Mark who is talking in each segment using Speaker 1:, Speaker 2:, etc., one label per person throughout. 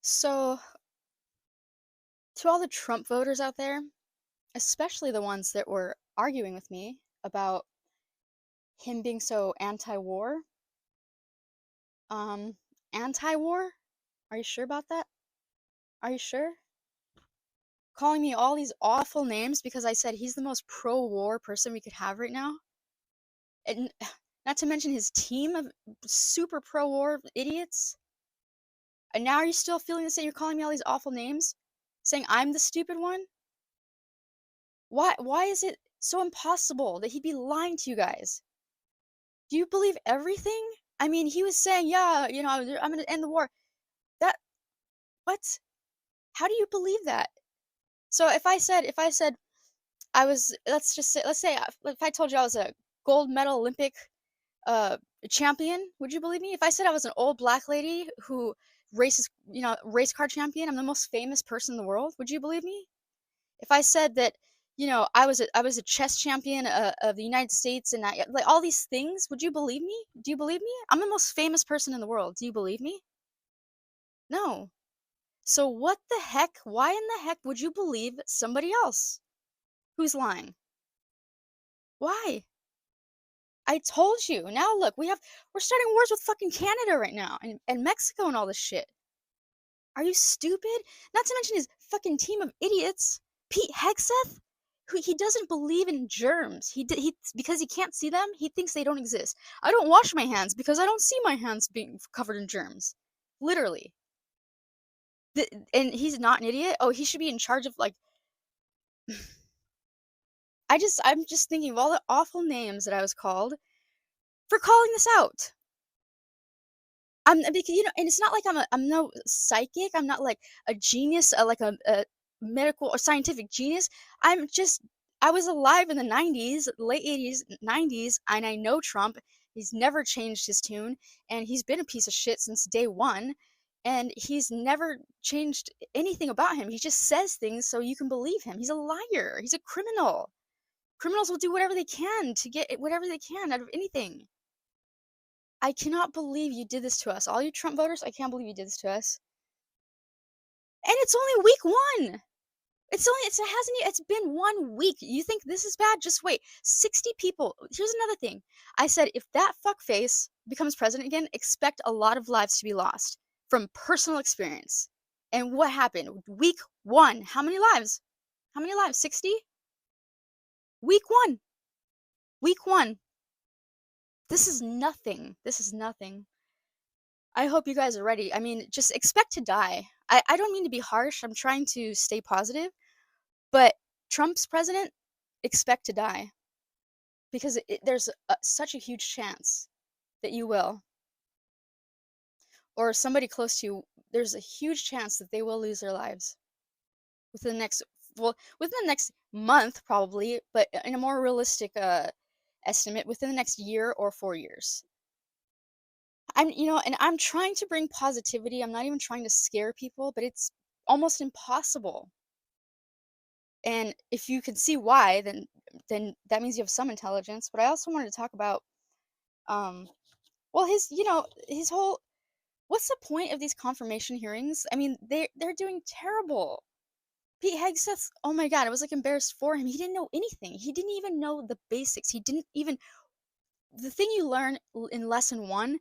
Speaker 1: So, to all the Trump voters out there, especially the ones that were arguing with me about him being so anti-war, um, anti-war? Are you sure about that? Are you sure? Calling me all these awful names because I said he's the most pro-war person we could have right now? And not to mention his team of super pro-war idiots? And now are you still feeling the same? You're calling me all these awful names? Saying I'm the stupid one? Why is it so impossible that he'd be lying to you guys? Do you believe everything? I mean, he was saying, "Yeah, I'm gonna end the war." That what? How do you believe that? So if I said I was, let's say if I told you I was a gold medal Olympic uh champion, would you believe me? If I said I was an old black lady who races, race car champion, I'm the most famous person in the world, would you believe me? If I said that, I was a chess champion of the United States and like all these things, would you believe me? Do you believe me? I'm the most famous person in the world. Do you believe me? No. So what the heck? Why in the heck would you believe somebody else who's lying? Why? I told you. Now look, we're starting wars with fucking Canada right now and Mexico and all this shit. Are you stupid? Not to mention his fucking team of idiots. Pete Hegseth, who he doesn't believe in germs. He because he can't see them, he thinks they don't exist. I don't wash my hands because I don't see my hands being covered in germs. Literally. And he's not an idiot. Oh, he should be in charge of like I'm just thinking of all the awful names that I was called for calling this out. Because and it's not like I'm no psychic. I'm not like a genius, like a medical or scientific genius. I'm just I was alive in the 90s, late 80s, 90s, and I know Trump. He's never changed his tune, and he's been a piece of shit since day one, and he's never changed anything about him. He just says things so you can believe him. He's a liar. He's a criminal. Criminals will do whatever they can to get whatever they can out of anything. I cannot believe you did this to us. All you Trump voters, I can't believe you did this to us. And it's only week one. It's been 1 week. You think this is bad? Just wait. 60 people. Here's another thing. I said if that fuckface becomes president again, expect a lot of lives to be lost from personal experience. And what happened? Week one. How many lives? How many lives? 60? Week one. Week one. This is nothing. This is nothing. I hope you guys are ready. I mean, just expect to die. I don't mean to be harsh. I'm trying to stay positive, but Trump's president, expect to die because there's such a huge chance that you will, or somebody close to you. There's a huge chance that they will lose their lives within the next, well, within the next month probably, but in a more realistic estimate, within the next year or 4 years. And I'm trying to bring positivity. I'm not even trying to scare people, but it's almost impossible. And if you can see why, then that means you have some intelligence. But I also wanted to talk about, um, well, his whole. What's the point of these confirmation hearings? I mean, they're doing terrible. Pete Hegseth, oh my God, I was like embarrassed for him. He didn't know anything. He didn't even know the basics. He didn't even the thing you learn in lesson one.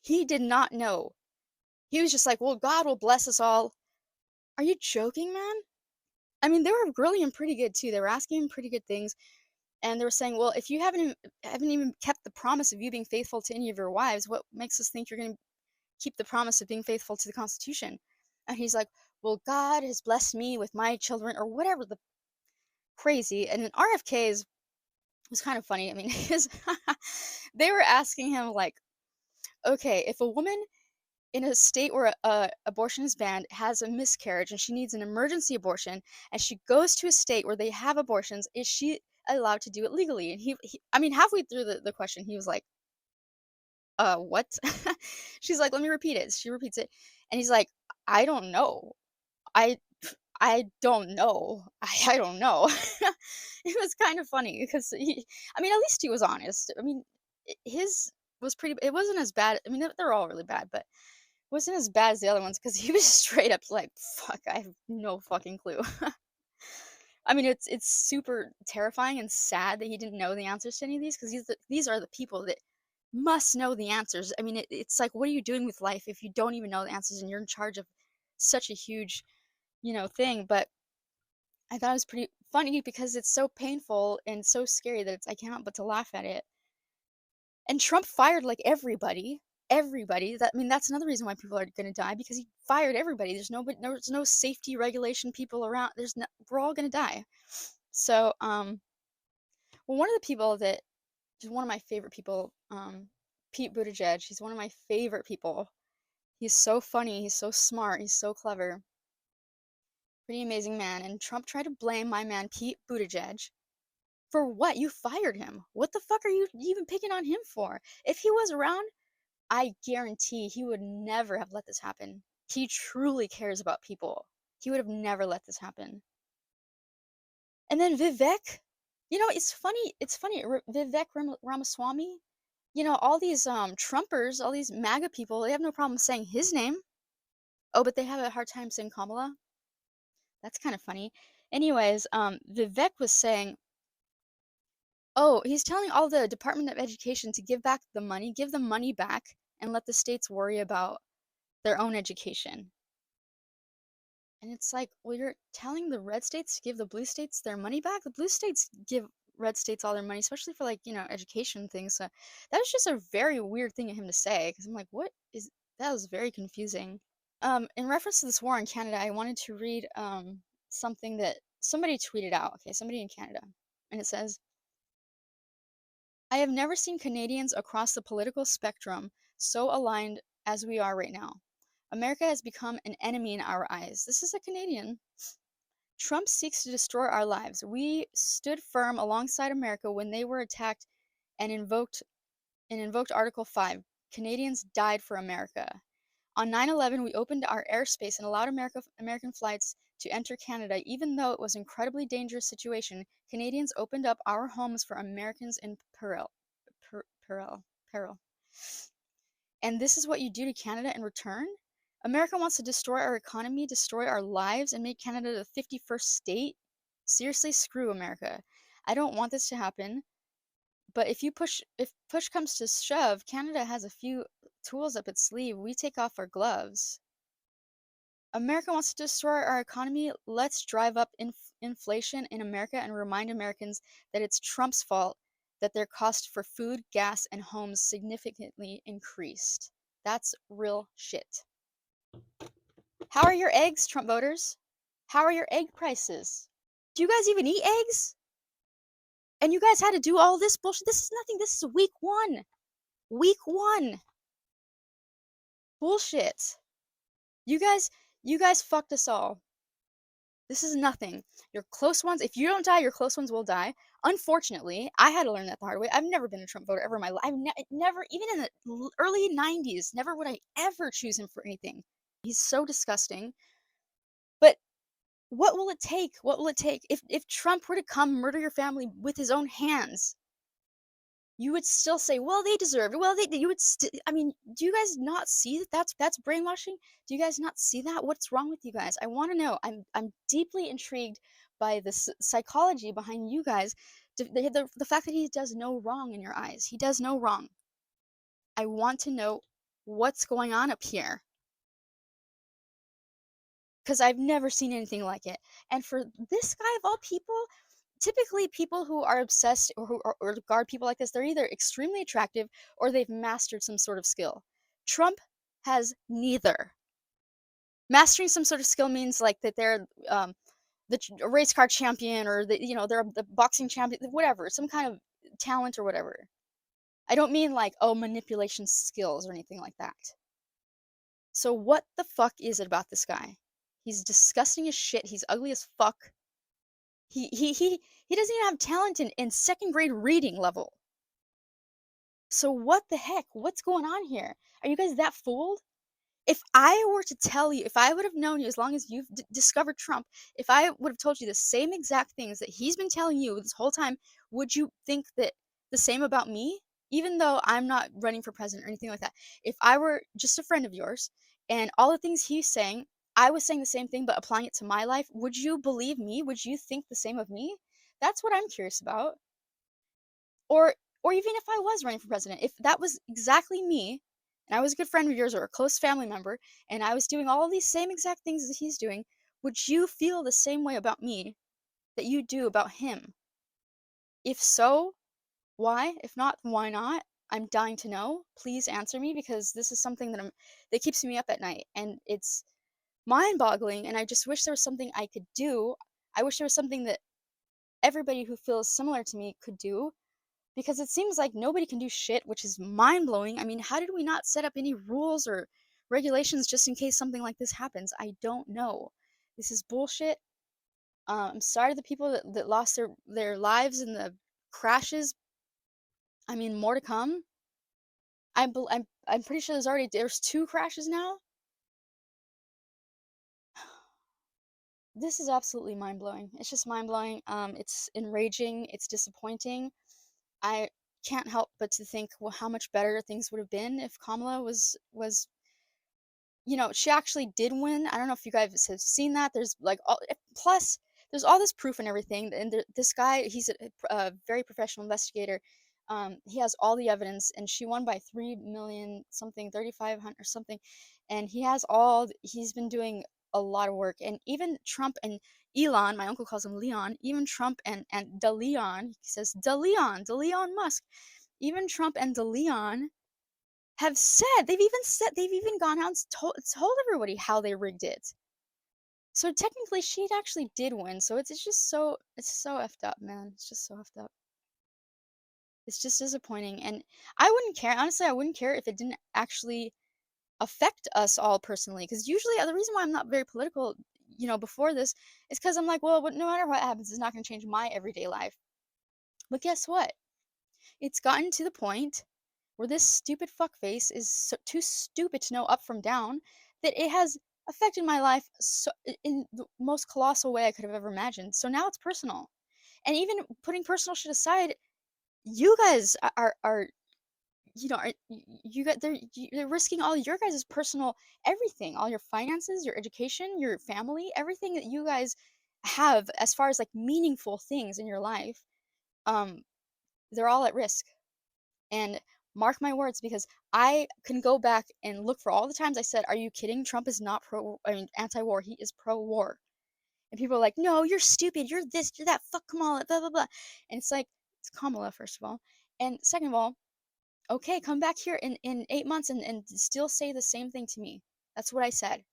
Speaker 1: He did not know. He was just like, well, God will bless us all. Are you joking, man? I mean, they were grilling him pretty good too. They were asking him pretty good things, and they were saying, "Well, if you haven't even kept the promise of you being faithful to any of your wives, what makes us think you're going to keep the promise of being faithful to the Constitution?" And he's like, "Well, God has blessed me with my children," or whatever the crazy. And then RFK's was kind of funny. I mean, his they were asking him like, "Okay, if a woman in a state where abortion is banned has a miscarriage and she needs an emergency abortion and she goes to a state where they have abortions, is she allowed to do it legally?" And I mean, halfway through the question, he was like, what?" She's like, "Let me repeat it." She repeats it, and he's like, "I don't know. I I don't know. I don't know." It was kind of funny because I mean, at least he was honest. I mean, his was pretty. It wasn't as bad. I mean, they're all really bad, but wasn't as bad as the other ones because he was straight up like, "Fuck, I have no fucking clue." I mean, it's super terrifying and sad that he didn't know the answers to any of these because these are the people that must know the answers. I mean, it's like, what are you doing with life if you don't even know the answers and you're in charge of such a huge, thing? But I thought it was pretty funny because it's so painful and so scary that I can't help but to laugh at it. And Trump fired like everybody. Everybody. That I mean, that's another reason why people are going to die because he fired everybody. There's no safety regulation people around. We're all going to die. So, well, one of the people that just one of my favorite people, Pete Buttigieg. He's one of my favorite people. He's so funny. He's so smart. He's so clever. Pretty amazing man. And Trump tried to blame my man Pete Buttigieg for what? You fired him. What the fuck are you even picking on him for? If he was around, I guarantee he would never have let this happen. He truly cares about people. He would have never let this happen. And then Vivek, it's funny, Vivek Ramaswamy, all these Trumpers, all these MAGA people, they have no problem saying his name. Oh, but they have a hard time saying Kamala. That's kind of funny. Anyways, Vivek was saying, oh, he's telling all the Department of Education to give the money back, and let the states worry about their own education. And it's like, well, you're telling the red states to give the blue states their money back? The blue states give red states all their money, especially for like, education things. So that was just a very weird thing of him to say, because I'm like, that was very confusing. In reference to this war in Canada, I wanted to read something that somebody tweeted out. Okay, somebody in Canada. And it says, I have never seen Canadians across the political spectrum so aligned as we are right now. America has become an enemy in our eyes. This is a Canadian. Trump seeks to destroy our lives. We stood firm alongside America when they were attacked and invoked Article 5. Canadians died for America. On 9/11, we opened our airspace and allowed American flights to enter Canada. Even though it was an incredibly dangerous situation, Canadians opened up our homes for Americans in peril. Peril. And this is what you do to Canada in return? America wants to destroy our economy, destroy our lives, and make Canada the 51st state? Seriously, screw America. I don't want this to happen. But if push comes to shove, Canada has a few tools up its sleeve. We take off our gloves. America wants to destroy our economy. Let's drive up inflation in America and remind Americans that it's Trump's fault that their cost for food, gas, and homes significantly increased. That's real shit. How are your eggs, Trump voters? How are your egg prices? Do you guys even eat eggs? And you guys had to do all this bullshit. This is nothing. This is week one. Week one. Bullshit. You guys fucked us all. This is nothing. Your close ones, if you don't die, your close ones will die. Unfortunately, I had to learn that the hard way. I've never been a Trump voter ever in my life. I've never, even in the early 90s, never would I ever choose him for anything. He's so disgusting. But what will it take? What will it take? If Trump were to come murder your family with his own hands, you would still say, well, they deserved it. Well, you would I mean, do you guys not see that that's brainwashing? Do you guys not see that? What's wrong with you guys? I want to know. I'm deeply intrigued by the psychology behind you guys. The fact that he does no wrong in your eyes. He does no wrong. I want to know what's going on up here, because I've never seen anything like it. And for this guy of all people, typically people who are obsessed or regard people like this, they're either extremely attractive or they've mastered some sort of skill. Trump has neither. Mastering some sort of skill means like that they're the race car champion, or they're the boxing champion, whatever, some kind of talent or whatever. I don't mean like, oh, manipulation skills or anything like that. So what the fuck is it about this guy? He's disgusting as shit. He's ugly as fuck. He doesn't even have talent in second grade reading level. So what the heck? What's going on here? Are you guys that fooled? If I were to tell you, if I would have known you as long as you've discovered Trump, if I would have told you the same exact things that he's been telling you this whole time, would you think that the same about me? Even though I'm not running for president or anything like that. If I were just a friend of yours and all the things he's saying, I was saying the same thing but applying it to my life, would you believe me? Would you think the same of me? That's what I'm curious about. Or or even if I was running for president, if that was exactly me, and I was a good friend of yours or a close family member, and I was doing all these same exact things that he's doing, would you feel the same way about me that you do about him? If so, why? If not, why not? I'm dying to know. Please answer me because this is something that keeps me up at night and it's mind-boggling and I just wish there was something I could do. I wish there was something that everybody who feels similar to me could do because it seems like nobody can do shit, which is mind-blowing. I mean, how did we not set up any rules or regulations just in case something like this happens? I don't know. This is bullshit. I'm sorry to the people that lost their lives in the crashes. I mean, more to come. I'm pretty sure there's 2 crashes now. This is absolutely mind-blowing. It's just mind-blowing. It's enraging, it's disappointing. I can't help but to think, well, how much better things would have been if Kamala was she actually did win. I don't know if you guys have seen that. There's like plus there's all this proof and everything. And this guy, he's a very professional investigator. He has all the evidence, and she won by 3 million something, 3,500 or something. And he's been doing a lot of work. And even Trump and Elon, my uncle calls him Leon. Even Trump and DeLeon, he says DeLeon Musk. Even Trump and DeLeon they've even gone out and told everybody how they rigged it. So technically she actually did win. So it's so effed up, man. It's just so effed up. It's just disappointing. And I wouldn't care. Honestly, I wouldn't care if it didn't actually affect us all personally. Because usually the reason why I'm not very political, before this is because I'm like, well, no matter what happens, it's not going to change my everyday life. But guess what? It's gotten to the point where this stupid fuckface is too stupid to know up from down that it has affected my life in the most colossal way I could have ever imagined. So now it's personal. And even putting personal shit aside, you guys are you got they're risking all your guys' personal everything, all your finances, your education, your family, everything that you guys have as far as like meaningful things in your life. Um, they're all at risk. And mark my words, because I can go back and look for all the times I said, "Are you kidding? Trump is not anti-war. He is pro-war." And people are like, "No, you're stupid. You're this, you're that. Fuck Kamala, blah blah blah." And it's like, it's Kamala, first of all, and second of all, okay, come back here in 8 months and still say the same thing to me. That's what I said.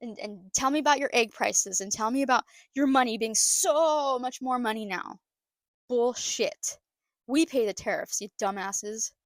Speaker 1: And tell me about your egg prices and tell me about your money being so much more money now. Bullshit. We pay the tariffs, you dumbasses.